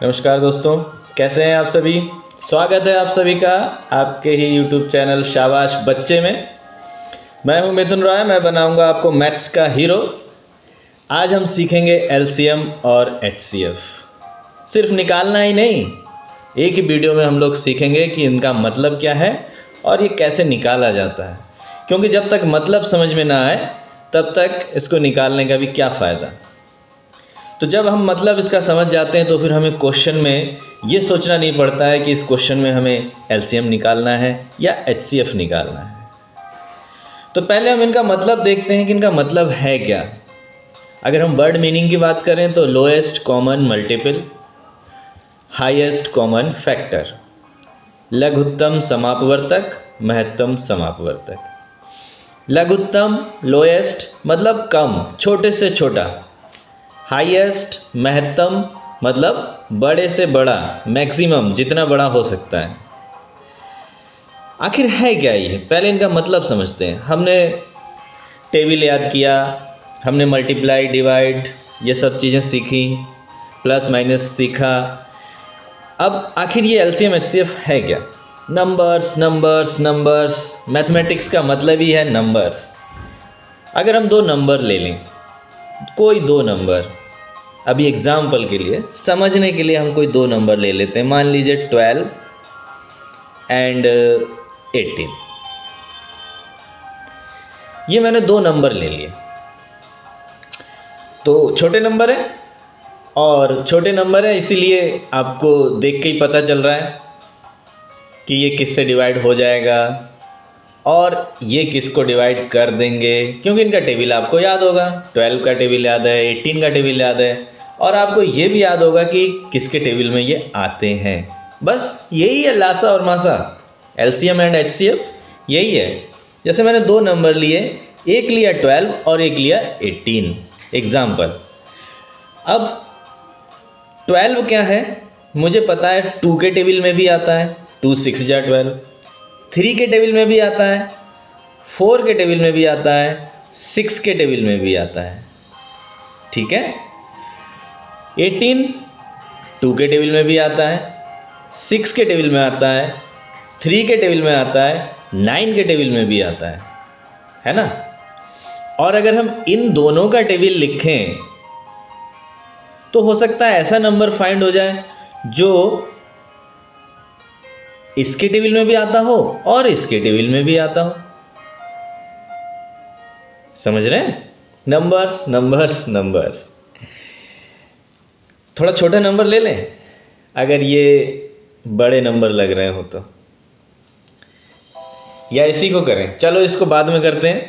नमस्कार दोस्तों, कैसे हैं आप सभी। स्वागत है आप सभी का आपके ही YouTube चैनल शाबाश बच्चे में। मैं हूं मिथुन रॉय, मैं बनाऊंगा आपको मैथ्स का हीरो। आज हम सीखेंगे एलसीएम और एचसीएफ। सिर्फ निकालना ही नहीं, एक ही वीडियो में हम लोग सीखेंगे कि इनका मतलब क्या है और ये कैसे निकाला जाता है। क्योंकि जब तक मतलब समझ में ना आए तब तक इसको निकालने का भी क्या फ़ायदा। तो जब हम मतलब इसका समझ जाते हैं तो फिर हमें क्वेश्चन में ये सोचना नहीं पड़ता है कि इस क्वेश्चन में हमें एलसीएम निकालना है या एचसीएफ निकालना है। तो पहले हम इनका मतलब देखते हैं कि इनका मतलब है क्या। अगर हम वर्ड मीनिंग की बात करें तो lowest common multiple, highest common factor, लघुत्तम समापवर्तक, महत्तम समापवर्तक। लघुत्तम लोएस्ट मतलब कम, छोटे से छोटा। हाईएस्ट महत्तम मतलब बड़े से बड़ा, मैक्सिमम जितना बड़ा हो सकता है। आखिर है क्या ये, पहले इनका मतलब समझते हैं। हमने टेबल याद किया, हमने मल्टीप्लाई डिवाइड ये सब चीज़ें सीखी, प्लस माइनस सीखा। अब आखिर ये एलसीएम एचसीएफ है क्या। नंबर्स नंबर्स नंबर्स, मैथमेटिक्स का मतलब ही है नंबर्स। अगर हम दो नंबर ले लें, कोई दो नंबर, अभी एग्जाम्पल के लिए समझने के लिए हम कोई दो नंबर ले लेते हैं। मान लीजिए 12 एंड 18। ये मैंने दो नंबर ले लिए, तो छोटे नंबर है और छोटे नंबर है इसीलिए आपको देख के ही पता चल रहा है कि ये किससे डिवाइड हो जाएगा और ये किसको डिवाइड कर देंगे, क्योंकि इनका टेबल आपको याद होगा। 12 का टेबल याद है, 18 का टेबल याद है और आपको ये भी याद होगा कि किसके टेबल में ये आते हैं। बस यही है लासा और मासा, एलसीएम एंड एचसीएफ यही है। जैसे मैंने दो नंबर लिए, एक लिया 12 और एक लिया 18 एग्जाम्पल। अब 12 क्या है मुझे पता है, 2 के टेबल में भी आता है, 2 6 जा 12। 3 के टेबल में भी आता है, 4 के टेबल में भी आता है, 6 के टेबल में भी आता है। ठीक है। 18 2 के टेबल में भी आता है, 6 के टेबल में आता है, 3 के टेबल में आता है, 9 के टेबल में भी आता है ना। और अगर हम इन दोनों का टेबल लिखें तो हो सकता है ऐसा नंबर फाइंड हो जाए जो इसके टेबल में भी आता हो और इसके टेबल में भी आता हो। समझ रहे हैं, नंबर्स नंबर्स नंबर्स। थोड़ा छोटा नंबर ले लें, अगर ये बड़े नंबर लग रहे हो तो, या इसी को करें। चलो इसको बाद में करते हैं,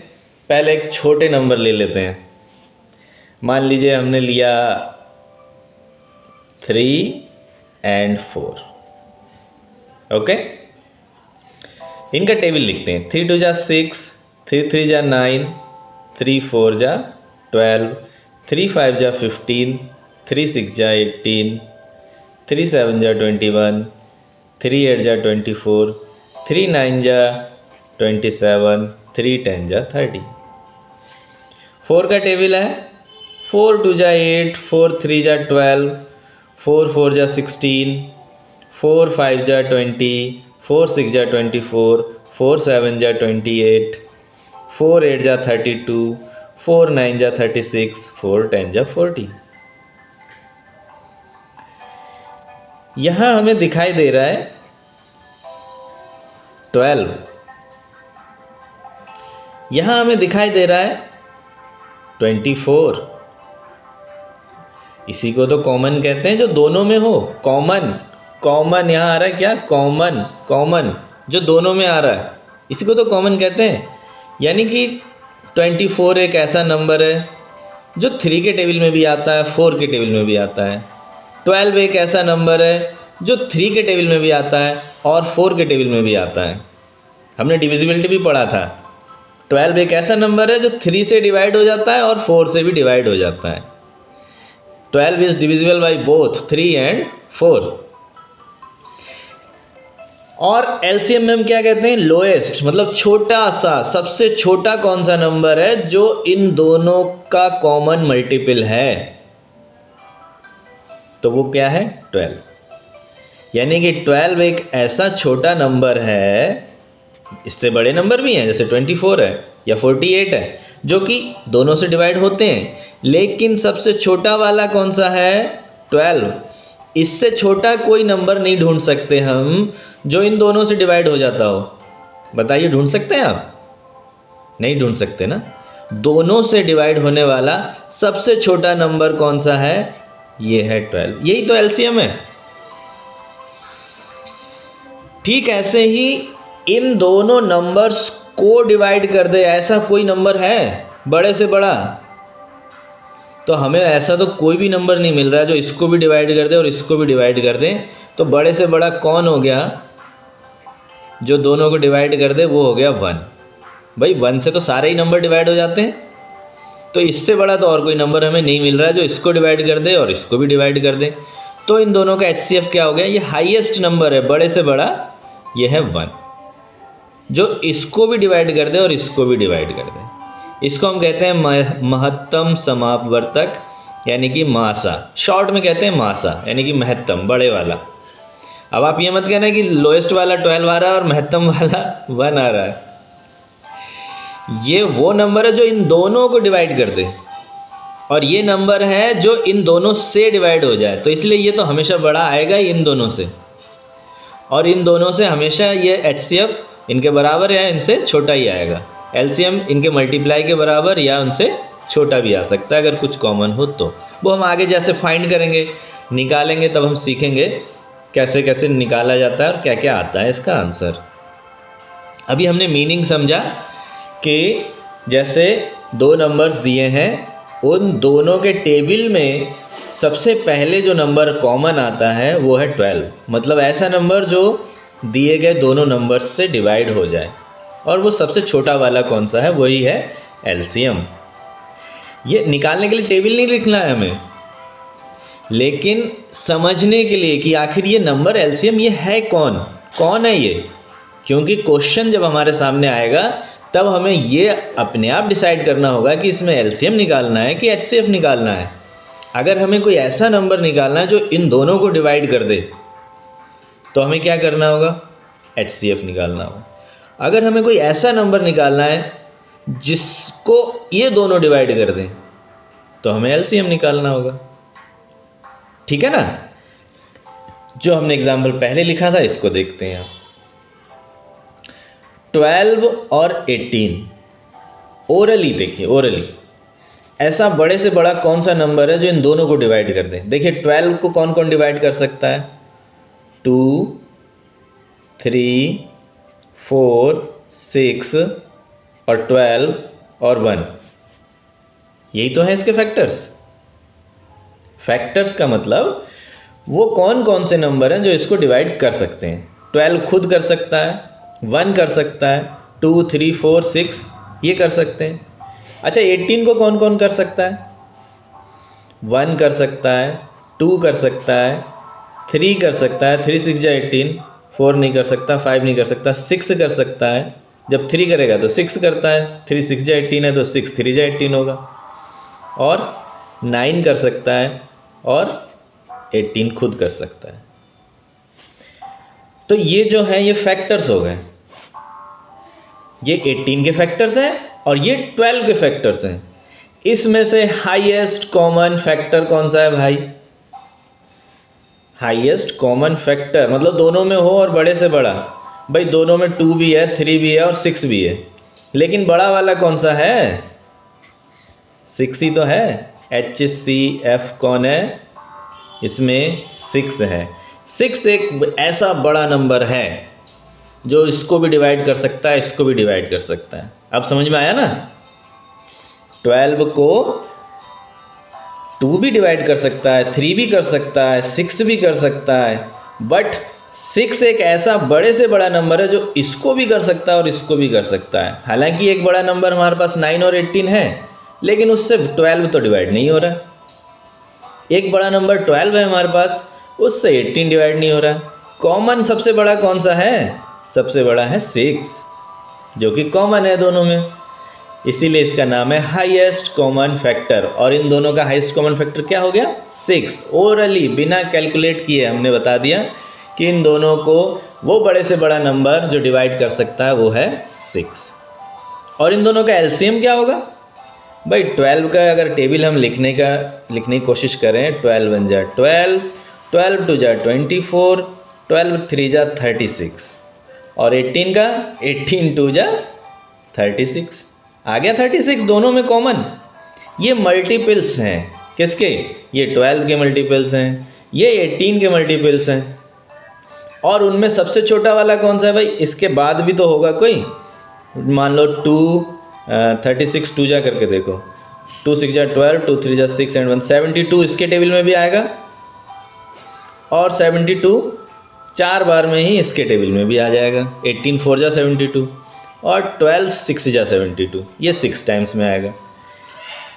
पहले एक छोटे नंबर ले लेते हैं। मान लीजिए हमने लिया 3 एंड 4। ओके, इनका टेबल लिखते हैं। 3 2 जा 6, 3 3 जा 9, 3 4 जा 12, 3 5 जा 15, 3 6 जा 18, 3 7 जा 21, 3 8 जा 24, 3 9 जा 27, 3 10 जा 30। 4 का टेबल है, 4 2 जा 8, 4 3 जा 12, 4 4 जा 16, 4 5 जा 20, 4 6 जा 24, 4 7 जा 28, 4 8 जा 32, 4 9 जा 36, 4 10 जा 40। यहां हमें दिखाई दे रहा है 12, यहां हमें दिखाई दे रहा है 24। इसी को तो कॉमन कहते हैं, जो दोनों में हो। कॉमन, कॉमन यहां आ रहा है क्या, कॉमन कॉमन जो दोनों में आ रहा है, इसी को तो कॉमन कहते हैं। यानी कि 24 एक ऐसा नंबर है जो 3 के टेबल में भी आता है, 4 के टेबल में भी आता है। 12 एक ऐसा नंबर है जो 3 के टेबल में भी आता है और 4 के टेबल में भी आता है। हमने डिविजिबिलिटी भी पढ़ा था। 12 एक ऐसा नंबर है जो 3 से डिवाइड हो जाता है और 4 से भी डिवाइड हो जाता है। 12 is divisible by both 3 and 4। और एलसीएम में हम क्या कहते हैं, लोएस्ट मतलब छोटा सा, सबसे छोटा कौन सा नंबर है जो इन दोनों का कॉमन मल्टीपल है। तो वो क्या है 12। यानी कि 12 एक ऐसा छोटा नंबर है, इससे बड़े नंबर भी हैं जैसे 24 है या 48 है जो कि दोनों से डिवाइड होते हैं, लेकिन सबसे छोटा वाला कौन सा है 12। इससे छोटा कोई नंबर नहीं ढूंढ सकते हम जो इन दोनों से डिवाइड हो जाता हो। बताइए ढूंढ सकते हैं आप? नहीं ढूंढ सकते ना। दोनों से डिवाइड होने वाला सबसे छोटा नंबर कौन सा है? ये है 12। यही तो एलसीएम है। ठीक ऐसे ही इन दोनों नंबर्स को डिवाइड कर दे, ऐसा कोई नंबर है बड़े से बड़ा? तो हमें ऐसा तो कोई भी नंबर नहीं मिल रहा है जो इसको भी डिवाइड कर दे और इसको भी डिवाइड कर दे। तो बड़े से बड़ा कौन हो गया जो दोनों को डिवाइड कर दे? वो हो गया 1। भाई 1 से तो सारे ही नंबर डिवाइड हो जाते हैं, तो इससे बड़ा तो और कोई नंबर हमें नहीं मिल रहा है जो इसको डिवाइड कर दे और इसको भी डिवाइड कर दे। तो इन दोनों का HCF क्या हो गया? ये हाईएस्ट नंबर है, बड़े से बड़ा ये है 1, जो इसको भी डिवाइड कर दे और इसको भी डिवाइड कर दे। इसको हम कहते हैं महत्तम समापवर्तक, यानी कि मासा। शॉर्ट में कहते हैं मासा, यानी कि महत्तम, बड़े वाला। अब आप ये मत कहना कि लोएस्ट वाला 12 आ रहा है और महत्तम वाला 1 आ रहा है। ये वो नंबर है जो इन दोनों को डिवाइड कर दे, और ये नंबर है जो इन दोनों से डिवाइड हो जाए। तो इसलिए ये तो हमेशा बड़ा आएगा ही इन दोनों से, और इन दोनों से हमेशा ये HCF इनके बराबर या इनसे छोटा ही आएगा। LCM इनके मल्टीप्लाई के बराबर या उनसे छोटा भी आ सकता है अगर कुछ कॉमन हो तो। वो हम आगे जैसे फाइंड करेंगे, निकालेंगे, तब हम सीखेंगे कैसे कैसे निकाला जाता है और क्या क्या आता है इसका आंसर। अभी हमने मीनिंग समझा कि जैसे दो नंबर्स दिए हैं, उन दोनों के टेबल में सबसे पहले जो नंबर कॉमन आता है वो है 12। मतलब ऐसा नंबर जो दिए गए दोनों नंबर्स से डिवाइड हो जाए, और वो सबसे छोटा वाला कौन सा है? वही है LCM। ये निकालने के लिए टेबल नहीं लिखना है हमें, लेकिन समझने के लिए कि आखिर ये नंबर LCM ये है कौन है ये। क्योंकि क्वेश्चन जब हमारे सामने आएगा तब हमें ये अपने आप डिसाइड करना होगा कि इसमें LCM निकालना है कि HCF निकालना है। अगर हमें कोई ऐसा नंबर निकालना है जो इन दोनों को डिवाइड कर दे, तो हमें क्या करना होगा? HCF निकालना होगा। अगर हमें कोई ऐसा नंबर निकालना है जिसको ये दोनों डिवाइड कर दें, तो हमें LCM निकालना होगा। ठीक है ना? जो हमने एग्जाम्पल पहले लिखा था इसको देखते हैं आप। 12 और 18 ओरली देखिए, ओरली ऐसा बड़े से बड़ा कौन सा नंबर है जो इन दोनों को डिवाइड कर दे? देखिए 12 को कौन कौन डिवाइड कर सकता है? 2, 3, 4, 6 और 12 और 1। यही तो है इसके फैक्टर्स। फैक्टर्स का मतलब वो कौन कौन से नंबर हैं जो इसको डिवाइड कर सकते हैं। 12 खुद कर सकता है, 1 कर सकता है, 2, 3, 4, 6 ये कर सकते हैं। अच्छा 18 को कौन कौन कर सकता है? 1 कर सकता है, 2 कर सकता है, 3 कर सकता है, 3 6 जा 18, 4 नहीं कर सकता, 5 नहीं कर सकता, 6 कर सकता है। जब 3 करेगा तो 6 करता है, 3 6 जा 18 है तो 6 3 जा 18 होगा। और 9 कर सकता है और 18 खुद कर सकता है। तो ये जो है ये फैक्टर्स हो गए। ये 18 के फैक्टर्स हैं और ये 12 के फैक्टर्स हैं। इसमें से हाईएस्ट कॉमन फैक्टर कौन सा है भाई? हाईएस्ट कॉमन फैक्टर मतलब दोनों में हो और बड़े से बड़ा। भाई दोनों में 2 भी है, 3 भी है और 6 भी है, लेकिन बड़ा वाला कौन सा है? 6 ही तो है। HCF कौन है? इसमें 6 है। 6 एक ऐसा बड़ा नंबर है जो इसको भी डिवाइड कर सकता है, इसको भी डिवाइड कर सकता है। अब समझ में आया ना? 12 को 2 भी डिवाइड कर सकता है, 3 भी कर सकता है, 6 भी कर सकता है, बट 6 एक ऐसा बड़े से बड़ा नंबर है जो इसको भी कर सकता है और इसको भी कर सकता है। हालांकि एक बड़ा नंबर हमारे पास 9 और 18 है, लेकिन उससे 12 तो डिवाइड नहीं हो रहा। एक बड़ा नंबर 12 है हमारे पास, उससे 18 डिवाइड नहीं हो रहा। कॉमन सबसे बड़ा कौन सा है? सबसे बड़ा है 6, जो कि कॉमन है दोनों में। इसीलिए इसका नाम है हाईएस्ट कॉमन फैक्टर। और इन दोनों का हाईएस्ट कॉमन फैक्टर क्या हो गया? 6। ओरली बिना कैलकुलेट किए हमने बता दिया कि इन दोनों को वो बड़े से बड़ा नंबर जो डिवाइड कर सकता है वो है 6। और इन दोनों का एलसीएम क्या होगा? भाई 12 का अगर टेबल हम लिखने की कोशिश करें, 12 1 जा 12, 12 2 जा 24, 12 3 जा 36 और 18 का 18 2 जा 36 आ गया 36 दोनों में कॉमन। ये मल्टीपल्स हैं किसके? ये 12 के मल्टीपल्स हैं, ये 18 के मल्टीपल्स हैं। और उनमें सबसे छोटा वाला कौन सा है भाई? इसके बाद भी तो होगा कोई। मान लो 36 2 जा करके देखो, 2 6 जा 12, 2 3 जा 6 एंड 1 72 इसके टेबल में भी आएगा और 72 4 बार में ही इसके टेबल में भी आ जाएगा। 18 4 जा 72 और 12 6 जा 72, ये 6 टाइम्स में आएगा।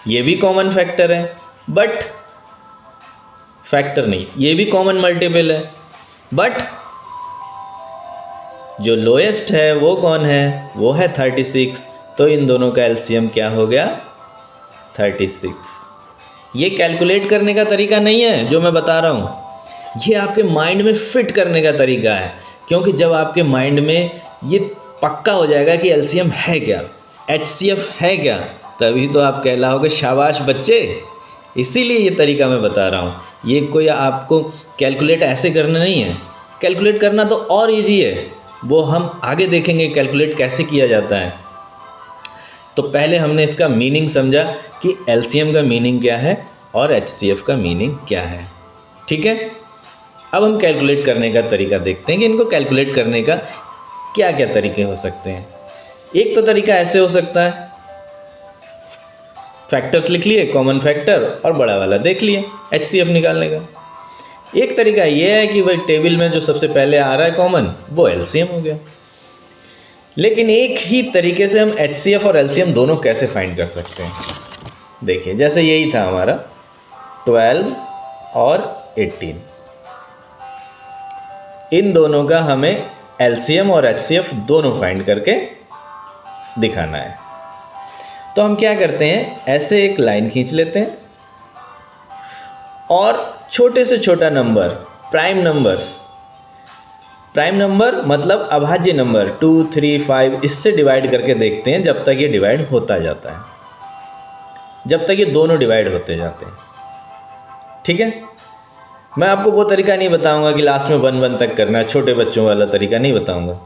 ये भी कॉमन फैक्टर है, बट फैक्टर नहीं, ये भी कॉमन मल्टीपल है, बट जो लोएस्ट है वो कौन है? वो है 36। तो इन दोनों का एलसीएम क्या हो गया? 36। ये कैलकुलेट करने का तरीका नहीं है जो मैं बता रहा हूँ, ये आपके माइंड में फिट करने का तरीका है। क्योंकि जब आपके माइंड में ये पक्का हो जाएगा कि एलसीएम है क्या, एचसीएफ है क्या, तभी तो आप कहलाओगे शाबाश बच्चे। इसीलिए ये तरीका मैं बता रहा हूँ। ये कोई आपको कैलकुलेट ऐसे करना नहीं है, कैलकुलेट करना तो और इजी है, वो हम आगे देखेंगे कैलकुलेट कैसे किया जाता है। तो पहले हमने इसका मीनिंग समझा कि एलसीएम का मीनिंग क्या है और एचसीएफ का मीनिंग क्या है। ठीक है, अब हम कैलकुलेट करने का तरीका देखते हैं कि इनको कैलकुलेट करने का क्या क्या तरीके हो सकते हैं। एक तो तरीका ऐसे हो सकता है, फैक्टर्स लिख लिए, कॉमन फैक्टर और बड़ा वाला देख लिए एचसीएफ निकालने का। एक तरीका ये है कि भाई टेबल में जो सबसे पहले आ रहा है कॉमन वो एलसीएम हो गया। लेकिन एक ही तरीके से हम एचसीएफ और एलसीएम दोनों कैसे फाइंड कर सकते हैं? देखिए, जैसे यही था हमारा 12 और 18, इन दोनों का हमें एलसीएम और एचसीएफ दोनों फाइंड करके दिखाना है। तो हम क्या करते हैं, ऐसे एक लाइन खींच लेते हैं और छोटे से छोटा नंबर, प्राइम नंबर मतलब अभाज्य नंबर 2 3 5 इससे डिवाइड करके देखते हैं जब तक ये डिवाइड होता जाता है, जब तक ये दोनों डिवाइड होते जाते हैं। ठीक है, मैं आपको वो तरीका नहीं बताऊंगा कि लास्ट में 1 1 तक करना है, छोटे बच्चों वाला तरीका नहीं बताऊंगा।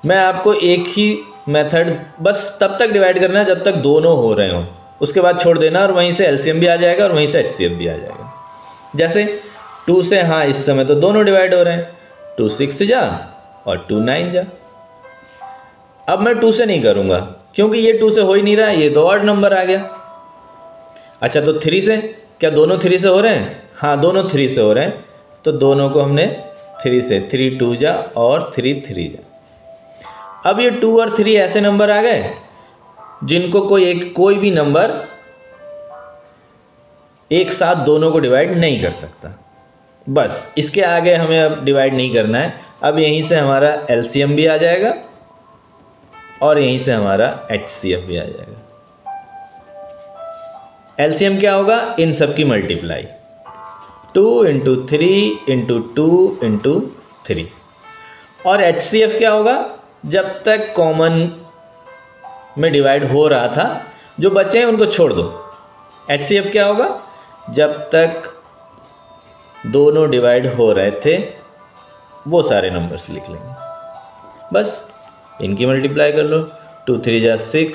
मैं आपको एक ही मेथड बस तब तक डिवाइड करना है जब तक दोनों हो रहे हों, उसके बाद छोड़ देना और वहीं से एलसीएम भी आ जाएगा और वहीं से एचसीएफ भी आ जाएगा। जैसे 2 से, हाँ इस समय तो दोनों डिवाइड हो रहे हैं, 2 6 जा और 2 9 जा। अब मैं 2 से नहीं करूंगा क्योंकि ये 2 से हो ही नहीं रहा है, ये तो ऑड नंबर आ गया। अच्छा, तो 3 से, क्या दोनों 3 से हो रहे हैं? हाँ, दोनों 3 से हो रहे हैं, तो दोनों को हमने 3 से, 3 2 जा और 3 3 जा। अब ये 2 और 3 ऐसे नंबर आ गए जिनको कोई भी नंबर एक साथ दोनों को डिवाइड नहीं कर सकता। बस इसके आगे हमें अब डिवाइड नहीं करना है। अब यहीं से हमारा एलसीएम भी आ जाएगा और यहीं से हमारा एचसीएफ भी आ जाएगा। एलसीएम क्या होगा? इन सब की मल्टीप्लाई, 2 × 3 × 2 × 3। और एचसीएफ क्या होगा? जब तक कॉमन में डिवाइड हो रहा था, जो बचे हैं उनको छोड़ दो। एचसीएफ क्या होगा? जब तक दोनों डिवाइड हो रहे थे वो सारे नंबर्स लिख लेंगे, बस इनकी मल्टीप्लाई कर लो। 2 3 जा 6,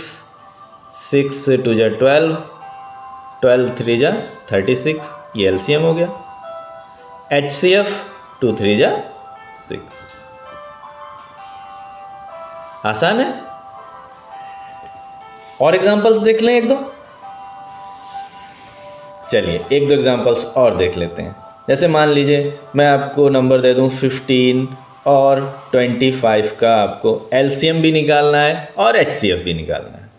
6 2 जा 12, 12 3 जा 36, ये एलसीएम हो गया। एचसीएफ 2 3 जा 6। आसान है। और एग्जांपल्स देख लें एक दो। चलिए एक दो एग्जांपल्स और देख लेते हैं। जैसे मान लीजिए मैं आपको नंबर दे दूं 15 और 25 का, आपको एलसीएम भी निकालना है और एचसीएफ भी निकालना है।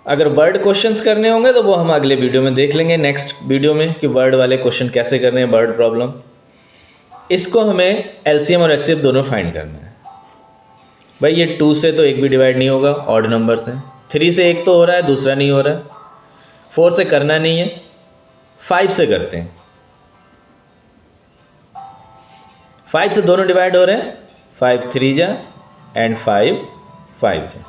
अगर वर्ड क्वेश्चंस करने होंगे तो वो हम अगले वीडियो में देख लेंगे, नेक्स्ट वीडियो में, कि वर्ड वाले क्वेश्चन कैसे करने हैं, वर्ड प्रॉब्लम। इसको हमें एलसीएम और एचसीएफ दोनों फाइंड करना है। भाई ये 2 से तो एक भी डिवाइड नहीं होगा, ऑड नंबर से। 3 से एक तो हो रहा है, दूसरा नहीं हो रहा है। 4 से करना नहीं है, 5 से करते हैं। 5 से दोनों डिवाइड हो रहे हैं, 5 3 जा एंड 5 5 जा।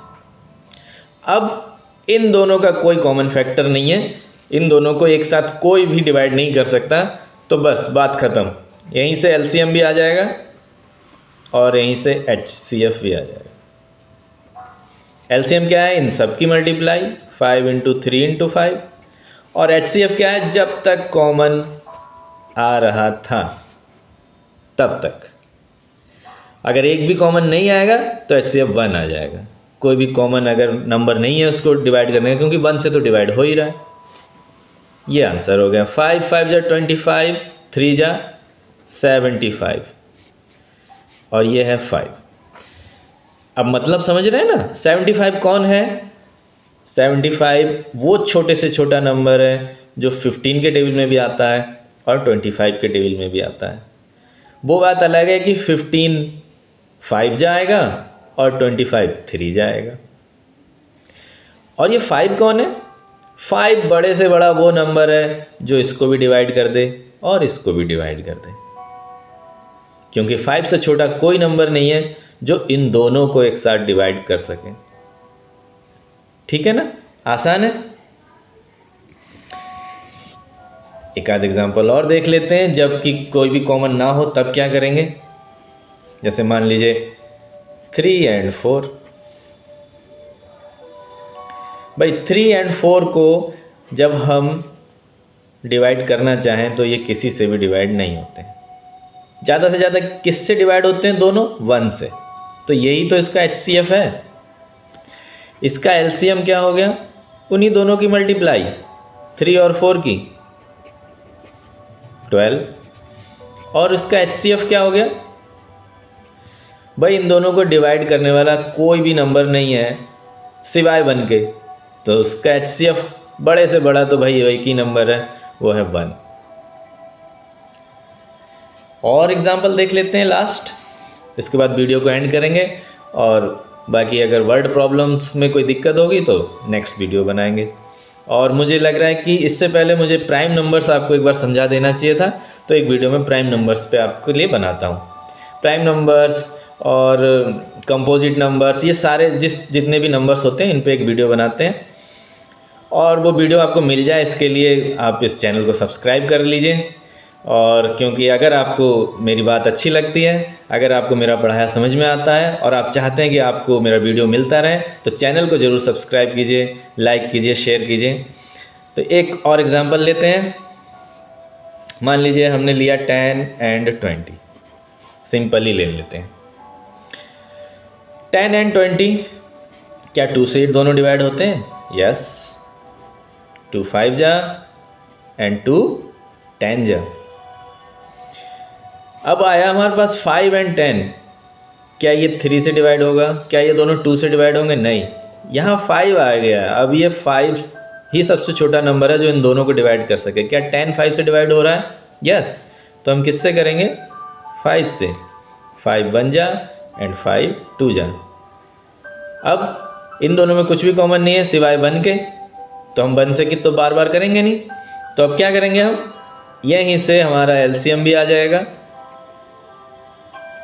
अब इन दोनों का कोई कॉमन फैक्टर नहीं है, इन दोनों को एक साथ कोई भी डिवाइड नहीं कर सकता, तो बस बात खत्म। यहीं से एलसीएम भी आ जाएगा और यहीं से एचसीएफ भी आ जाएगा। एलसीएम क्या है? इन सब की मल्टीप्लाई, 5 इंटू 3 इंटू 5। और एचसीएफ क्या है? जब तक कॉमन आ रहा था तब तक। अगर एक भी कॉमन नहीं आएगा तो एचसीएफ 1 आ जाएगा। कोई भी कॉमन अगर नंबर नहीं है उसको डिवाइड करने का, क्योंकि 1 से तो डिवाइड हो ही रहा है। ये आंसर हो गया। 5 5 जा 25, 3 जा 75 और ये है 5। अब मतलब समझ रहे हैं ना? 75 कौन है? 75 वो छोटे से छोटा नंबर है जो 15 के टेबल में भी आता है और 25 के टेबल में भी आता है। वो बात अलग है कि 15 5 जाएगा और 25 3 जाएगा। और ये 5 कौन है? 5 बड़े से बड़ा वो नंबर है जो इसको भी डिवाइड कर दे और इसको भी डिवाइड कर दे, क्योंकि 5 से छोटा कोई नंबर नहीं है जो इन दोनों को एक साथ डिवाइड कर सके। ठीक है ना? आसान है। एक आध एग्जांपल और देख लेते हैं। जबकि कोई भी कॉमन ना हो तब क्या करेंगे? जैसे मान लीजिए 3 एंड 4। भाई 3 एंड 4 को जब हम डिवाइड करना चाहें तो ये किसी से भी डिवाइड नहीं होते। ज़्यादा से ज़्यादा किससे डिवाइड होते हैं? दोनों 1 से। तो यही तो इसका एचसीएफ है। इसका एलसीएम क्या हो गया? उन्हीं दोनों की मल्टीप्लाई, 3 और 4 की, 12। और इसका एचसीएफ क्या हो गया? भाई इन दोनों को डिवाइड करने वाला कोई भी नंबर नहीं है सिवाय 1 के, तो उसका एचसीएफ बड़े से बड़ा तो भाई एक ही नंबर है, वो है 1। और एग्जांपल देख लेते हैं लास्ट, इसके बाद वीडियो को एंड करेंगे। और बाकी अगर वर्ड प्रॉब्लम्स में कोई दिक्कत होगी तो नेक्स्ट वीडियो बनाएंगे। और मुझे लग रहा है कि इससे पहले मुझे प्राइम नंबर्स आपको एक बार समझा देना चाहिए था, तो एक वीडियो में प्राइम नंबर्स पे आपके लिए बनाता हूँ। प्राइम नंबर्स और कंपोजिट नंबर्स, ये सारे जितने भी नंबर्स होते हैं इन पे एक वीडियो बनाते हैं। और वो वीडियो आपको मिल जाए इसके लिए आप इस चैनल को सब्सक्राइब कर लीजिए। और क्योंकि अगर आपको मेरी बात अच्छी लगती है, अगर आपको मेरा पढ़ाया समझ में आता है और आप चाहते हैं कि आपको मेरा वीडियो मिलता रहे, तो चैनल को ज़रूर सब्सक्राइब कीजिए, लाइक कीजिए, शेयर कीजिए। तो एक और एग्जांपल लेते हैं। मान लीजिए हमने लिया 10 एंड 20, सिंपल ही ले लेते हैं। 10 एंड 20 क्या 2 से दोनों डिवाइड होते हैं? यस। 2 5 जा एंड 2 10 जा। अब आया हमारे पास 5 एंड 10, क्या ये 3 से डिवाइड होगा? क्या ये दोनों 2 से डिवाइड होंगे? नहीं, यहाँ 5 आ गया। अब ये 5 ही सबसे छोटा नंबर है जो इन दोनों को डिवाइड कर सके। क्या 10 5 से डिवाइड हो रहा है? यस। तो हम किससे करेंगे? 5 से। 5 1 जा एंड 5 2 जा। अब इन दोनों में कुछ भी कॉमन नहीं है सिवाय 1 के, तो हम 1 से कि तो बार बार करेंगे नहीं। तो अब क्या करेंगे हम? यहीं से हमारा एलसीएम भी आ जाएगा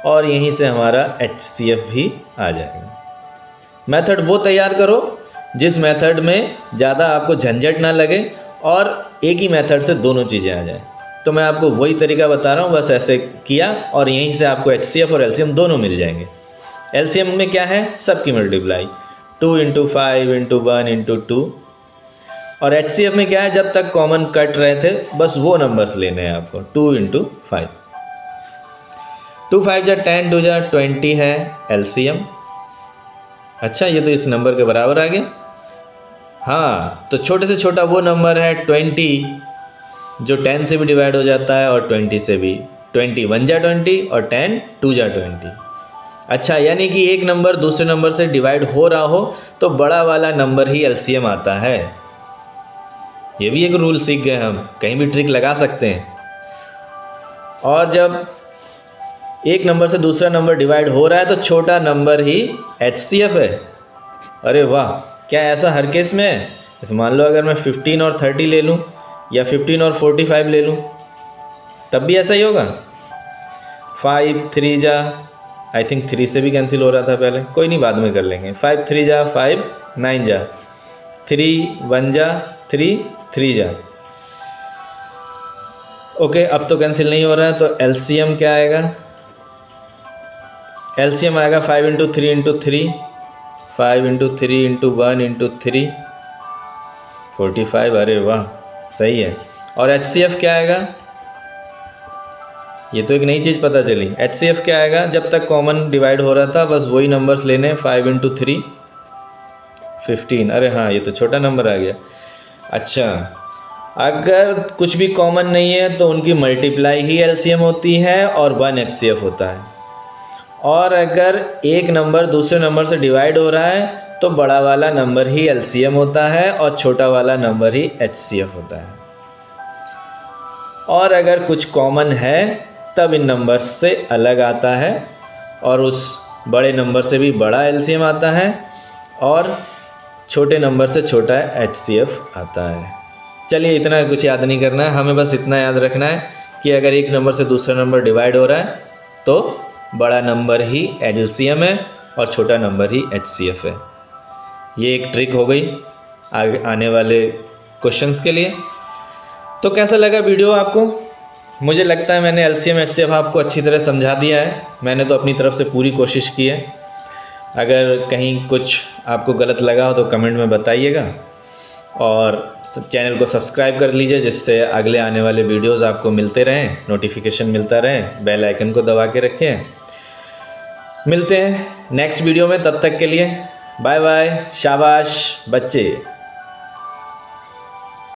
और यहीं से हमारा एचसीएफ भी आ जाएगा। मेथड वो तैयार करो जिस मेथड में ज़्यादा आपको झंझट ना लगे और एक ही मेथड से दोनों चीज़ें आ जाए। तो मैं आपको वही तरीका बता रहा हूँ, बस ऐसे किया और यहीं से आपको एचसीएफ और एलसीएम दोनों मिल जाएंगे। एलसीएम में क्या है? सबकी मल्टीप्लाई, 2 इंटू 5 इंटू 1 इंटू 2। और एचसीएफ में क्या है? जब तक कॉमन कट रहे थे बस वो नंबर्स लेने हैं आपको, 2 इंटू 5। 2 5 जा 10, 2 जा 20 है एलसीएम। अच्छा, ये तो इस नंबर के बराबर आ गया। हाँ, तो छोटे से छोटा वो नंबर है 20 जो 10 से भी डिवाइड हो जाता है और 20 से भी। 20 1 जा 20 और 10 2 जा 20। अच्छा, यानी कि एक नंबर दूसरे नंबर से डिवाइड हो रहा हो तो बड़ा वाला नंबर ही एलसीएम आता है। ये भी एक रूल सीख गए हम, कहीं भी ट्रिक लगा सकते हैं। और जब एक नंबर से दूसरा नंबर डिवाइड हो रहा है तो छोटा नंबर ही HCF है। अरे वाह, क्या ऐसा हर केस में है? जैसे मान लो अगर मैं 15 और 30 ले लूँ या 15 और 45 ले लूँ, तब भी ऐसा ही होगा। 5 3 जा, आई थिंक 3 से भी कैंसिल हो रहा था पहले, कोई नहीं बाद में कर लेंगे। 5 3 जा 5, 9 जा 3, 1 जा 3, 3 जा। ओके, अब तो कैंसिल नहीं हो रहा है, तो LCM क्या आएगा? LCM आएगा 5 into 3 into 3, 5 into 3 into 1 into 3, 45। अरे वाह, सही है। और HCF क्या आएगा? ये तो एक नई चीज़ पता चली। HCF क्या आएगा? जब तक कॉमन डिवाइड हो रहा था बस वही नंबर्स लेने। 5 इंटू 3 15। अरे हाँ, ये तो छोटा नंबर आ गया। अच्छा, अगर कुछ भी कॉमन नहीं है तो उनकी मल्टीप्लाई ही LCM होती है और 1 HCF होता है। और अगर एक नंबर दूसरे नंबर से डिवाइड हो रहा है तो बड़ा वाला नंबर ही LCM होता है और छोटा वाला नंबर ही HCF होता है। और अगर कुछ कॉमन है तब इन नंबर्स से अलग आता है और उस बड़े नंबर से भी बड़ा LCM आता है और छोटे नंबर से छोटा HCF आता है। चलिए, इतना कुछ याद नहीं करना है, हमें बस इतना याद रखना है कि अगर एक नंबर से दूसरा नंबर डिवाइड हो रहा है तो बड़ा नंबर ही LCM है और छोटा नंबर ही HCF है। ये एक ट्रिक हो गई आगे आने वाले क्वेश्चंस के लिए। तो कैसा लगा वीडियो आपको? मुझे लगता है मैंने LCM HCF आपको अच्छी तरह समझा दिया है। मैंने तो अपनी तरफ से पूरी कोशिश की है। अगर कहीं कुछ आपको गलत लगा हो तो कमेंट में बताइएगा और चैनल को सब्सक्राइब कर लीजिए जिससे अगले आने वाले वीडियोस आपको मिलते रहें, नोटिफिकेशन मिलता रहे। बेल आइकन को दबा के रखें। मिलते हैं नेक्स्ट वीडियो में, तब तक के लिए बाय बाय। शाबाश बच्चे।